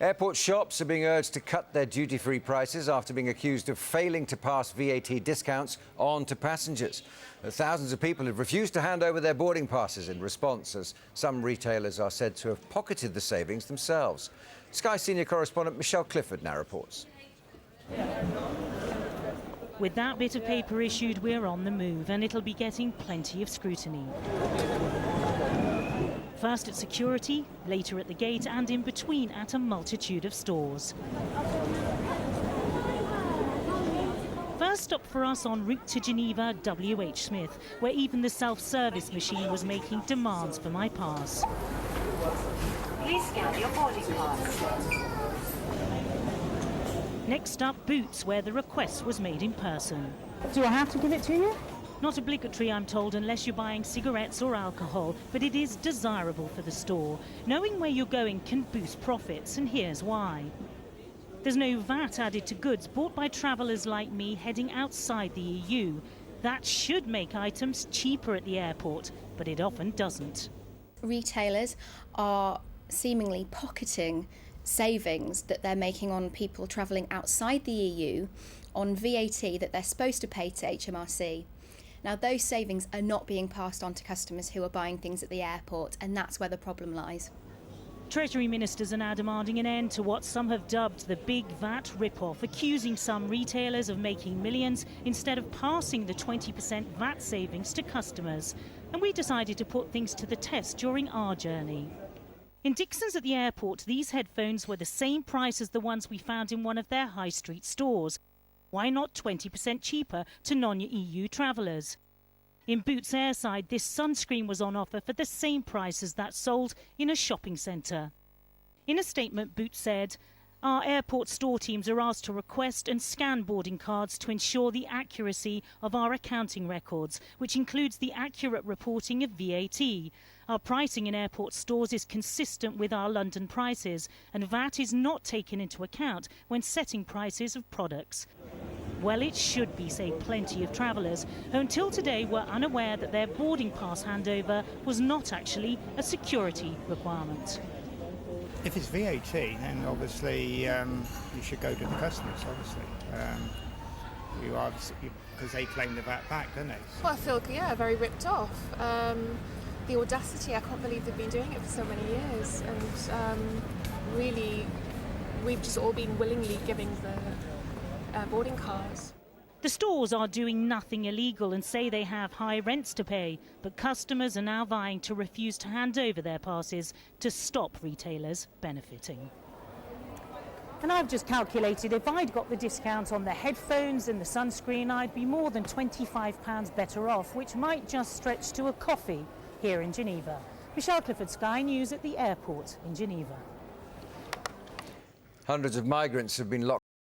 Airport shops are being urged to cut their duty-free prices after being accused of failing to pass VAT discounts on to passengers. Thousands of people have refused to hand over their boarding passes in response, as some retailers are said to have pocketed the savings themselves. Sky senior correspondent Michelle Clifford now reports. With that bit of paper issued, we're on the move, and it'll be getting plenty of scrutiny. First at security, later at the gate, and in between at a multitude of stores. First stop for us en route to Geneva, W.H. Smith, where even the self-service machine was making demands for my pass. Please scan your boarding pass. Next up, Boots, where the request was made in person. Do I have to give it to you? Not obligatory, I'm told, unless you're buying cigarettes or alcohol, but it is desirable for the store. Knowing where you're going can boost profits, and here's why. There's no VAT added to goods bought by travellers like me heading outside the EU. That should make items cheaper at the airport, but it often doesn't. Retailers are seemingly pocketing savings that they're making on people travelling outside the EU on VAT that they're supposed to pay to HMRC. Now, those savings are not being passed on to customers who are buying things at the airport, and that's where the problem lies. Treasury ministers are now demanding an end to what some have dubbed the big VAT rip-off, accusing some retailers of making millions instead of passing the 20% VAT savings to customers. And we decided to put things to the test during our journey. In Dixon's at the airport, these headphones were the same price as the ones we found in one of their high street stores. Why not 20% cheaper to non-EU travellers? In Boots airside, this sunscreen was on offer for the same price as that sold in a shopping centre. In a statement, Boots said, "Our airport store teams are asked to request and scan boarding cards to ensure the accuracy of our accounting records, which includes the accurate reporting of VAT. Our pricing in airport stores is consistent with our London prices, and VAT is not taken into account when setting prices of products." Well, it should be, say plenty of travellers, who until today were unaware that their boarding pass handover was not actually a security requirement. If it's VAT, then obviously you should go to the customers, obviously. Because they claim the VAT back, don't they? Well, I feel, very ripped off. The audacity, I can't believe they've been doing it for so many years. And really, we've just all been willingly giving the boarding cards. The stores are doing nothing illegal and say they have high rents to pay, but customers are now vying to refuse to hand over their passes to stop retailers benefiting. And I've just calculated if I'd got the discount on the headphones and the sunscreen, I'd be more than £25 better off, which might just stretch to a coffee here in Geneva. Michelle Clifford, Sky News at the airport in Geneva. Hundreds of migrants have been locked